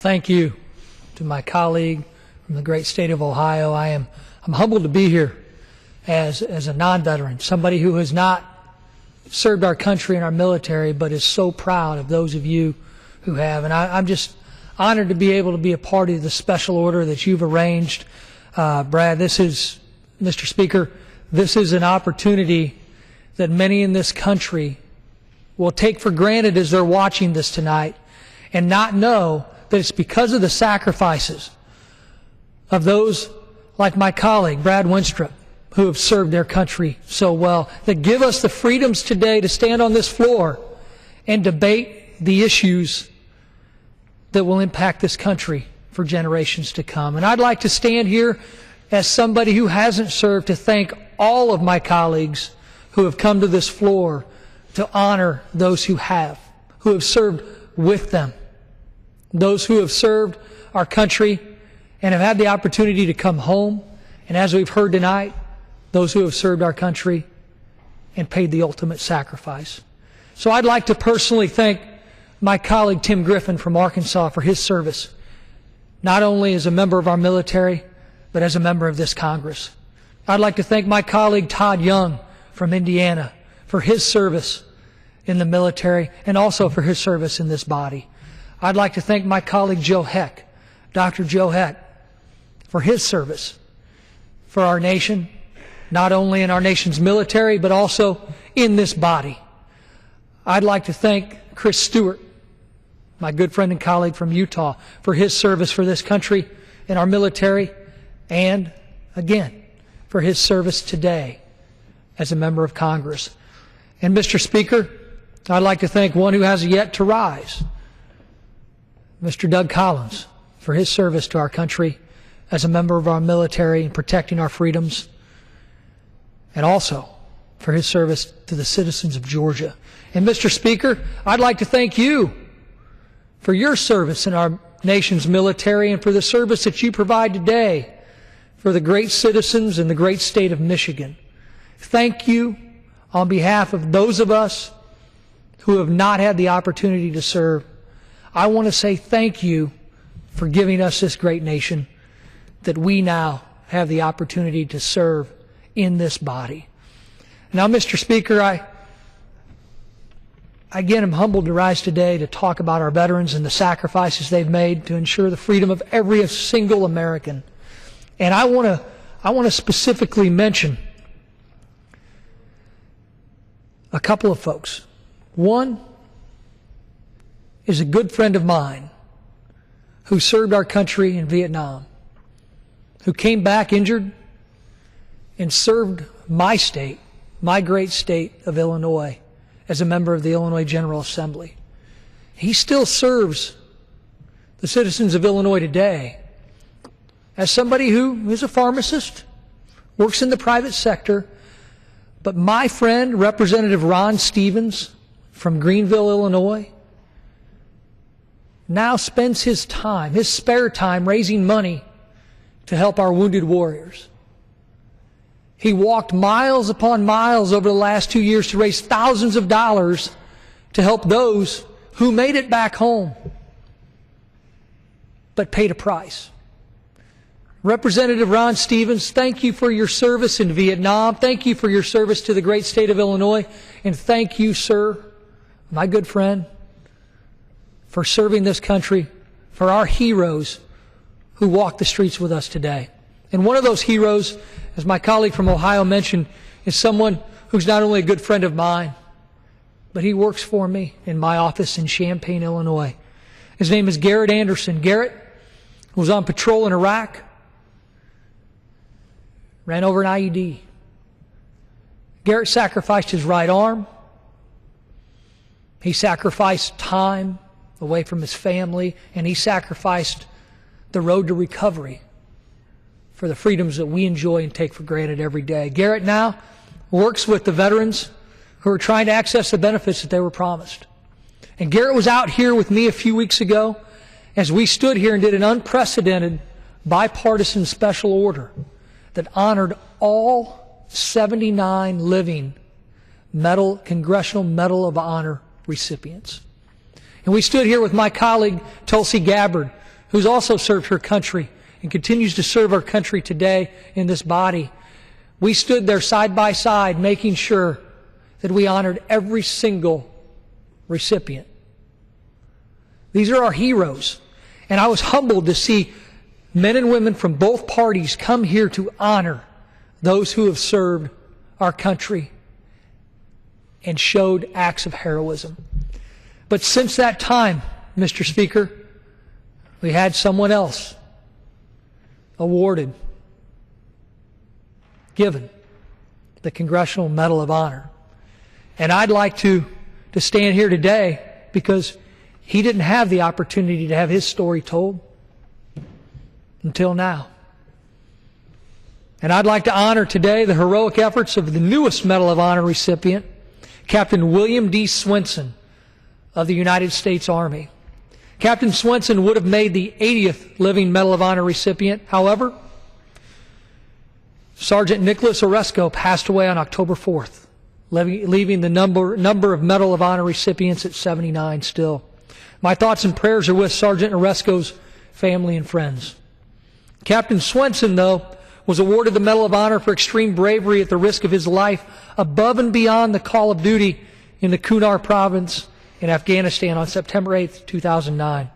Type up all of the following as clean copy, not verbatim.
Thank you to my colleague from the great state of Ohio. I'm humbled to be here as a non-veteran, somebody who has not served our country and our military, but is so proud of those of you who have. And I'm just honored to be able to be a part of the special order that you've arranged. Brad, Mr. Speaker, this is an opportunity that many in this country will take for granted as they're watching this tonight and not know that it's because of the sacrifices of those like my colleague, Brad Winstrup, who have served their country so well, that give us the freedoms today to stand on this floor and debate the issues that will impact this country for generations to come. And I'd like to stand here as somebody who hasn't served to thank all of my colleagues who have come to this floor to honor those who have served with them, those who have served our country and have had the opportunity to come home, and as we've heard tonight, those who have served our country and paid the ultimate sacrifice. So I'd like to personally thank my colleague Tim Griffin from Arkansas for his service, not only as a member of our military, but as a member of this Congress. I'd like to thank my colleague Todd Young from Indiana for his service in the military and also for his service in this body. I'd like to thank my colleague Joe Heck, Dr. Joe Heck, for his service for our nation, not only in our nation's military, but also in this body. I'd like to thank Chris Stewart, my good friend and colleague from Utah, for his service for this country and our military, and again, for his service today as a member of Congress. And Mr. Speaker, I'd like to thank one who has yet to rise, Mr. Doug Collins, for his service to our country as a member of our military in protecting our freedoms, and also for his service to the citizens of Georgia. And Mr. Speaker, I'd like to thank you for your service in our nation's military and for the service that you provide today for the great citizens in the great state of Michigan. Thank you on behalf of those of us who have not had the opportunity to serve. I want to say thank you for giving us this great nation that we now have the opportunity to serve in this body. Now, Mr. Speaker, I again am humbled to rise today to talk about our veterans and the sacrifices they've made to ensure the freedom of every single American. And I want to specifically mention a couple of folks. One is a good friend of mine who served our country in Vietnam, who came back injured and served my state, my great state of Illinois, as a member of the Illinois General Assembly. He still serves the citizens of Illinois today as somebody who is a pharmacist, works in the private sector. But my friend, Representative Ron Stevens from Greenville, Illinois, now spends his time, his spare time, raising money to help our wounded warriors. He walked miles upon miles over the last 2 years to raise thousands of dollars to help those who made it back home but paid a price. Representative Ron Stevens, thank you for your service in Vietnam. Thank you for your service to the great state of Illinois. And thank you, sir, my good friend, for serving this country, for our heroes who walk the streets with us today. And one of those heroes, as my colleague from Ohio mentioned, is someone who's not only a good friend of mine, but he works for me in my office in Champaign, Illinois. His name is Garrett Anderson. Garrett was on patrol in Iraq, ran over an IED. Garrett sacrificed his right arm. He sacrificed time away from his family, and he sacrificed the road to recovery for the freedoms that we enjoy and take for granted every day. Garrett now works with the veterans who are trying to access the benefits that they were promised. And Garrett was out here with me a few weeks ago as we stood here and did an unprecedented bipartisan special order that honored all 79 living Congressional Medal of Honor recipients. And we stood here with my colleague Tulsi Gabbard, who's also served her country and continues to serve our country today in this body. We stood there side by side making sure that we honored every single recipient. These are our heroes. And I was humbled to see men and women from both parties come here to honor those who have served our country and showed acts of heroism. But since that time, Mr. Speaker, we had someone else awarded, given the Congressional Medal of Honor. And I'd like to stand here today because he didn't have the opportunity to have his story told until now. And I'd like to honor today the heroic efforts of the newest Medal of Honor recipient, Captain William D. Swenson of the United States Army. Captain Swenson would have made the 80th living Medal of Honor recipient. However, Sergeant Nicholas Orozco passed away on October 4th, leaving the number of Medal of Honor recipients at 79 still. My thoughts and prayers are with Sergeant Orozco's family and friends. Captain Swenson, though, was awarded the Medal of Honor for extreme bravery at the risk of his life above and beyond the call of duty in the Kunar province in Afghanistan on September 8, 2009.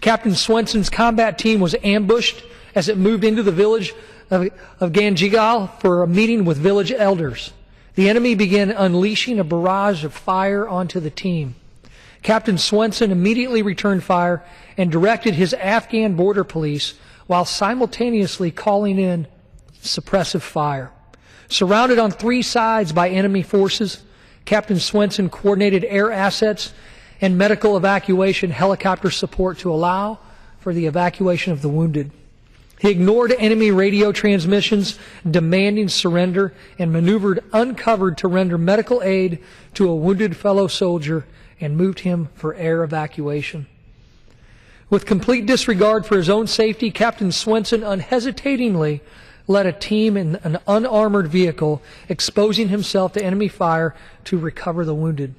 Captain Swenson's combat team was ambushed as it moved into the village of Ganjigal for a meeting with village elders. The enemy began unleashing a barrage of fire onto the team. Captain Swenson immediately returned fire and directed his Afghan border police while simultaneously calling in suppressive fire. Surrounded on three sides by enemy forces, Captain Swenson coordinated air assets and medical evacuation helicopter support to allow for the evacuation of the wounded. He ignored enemy radio transmissions demanding surrender and maneuvered uncovered to render medical aid to a wounded fellow soldier and moved him for air evacuation. With complete disregard for his own safety, Captain Swenson unhesitatingly led a team in an unarmored vehicle, exposing himself to enemy fire to recover the wounded.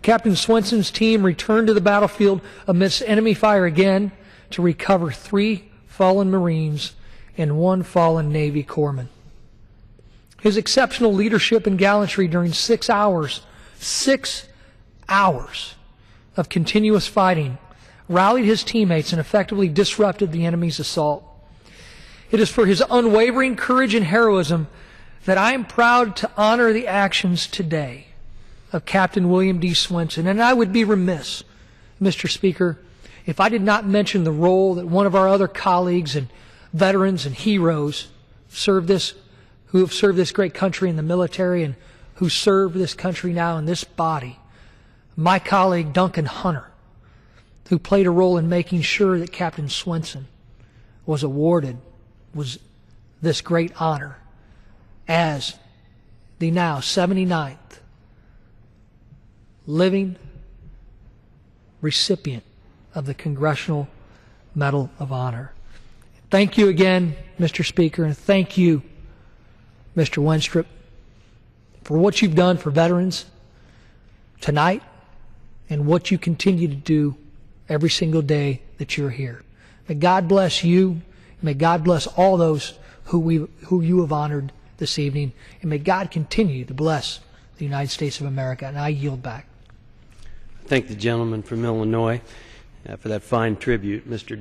Captain Swenson's team returned to the battlefield amidst enemy fire again to recover 3 fallen Marines and 1 fallen Navy corpsman. His exceptional leadership and gallantry during 6 hours of continuous fighting rallied his teammates and effectively disrupted the enemy's assault. It is for his unwavering courage and heroism that I am proud to honor the actions today of Captain William D. Swenson. And I would be remiss, Mr. Speaker, if I did not mention the role that one of our other colleagues and veterans and heroes who have served this great country in the military and who serve this country now in this body, my colleague Duncan Hunter, who played a role in making sure that Captain Swenson was awarded this great honor as the now 79th living recipient of the Congressional Medal of Honor. Thank you again, Mr. Speaker, and thank you, Mr. Wenstrup, for what you've done for veterans tonight and what you continue to do every single day that you're here. May God bless you. May God bless all those who you have honored this evening. And may God continue to bless the United States of America. And I yield back. Thank the gentleman from Illinois for that fine tribute, Mr. Davis.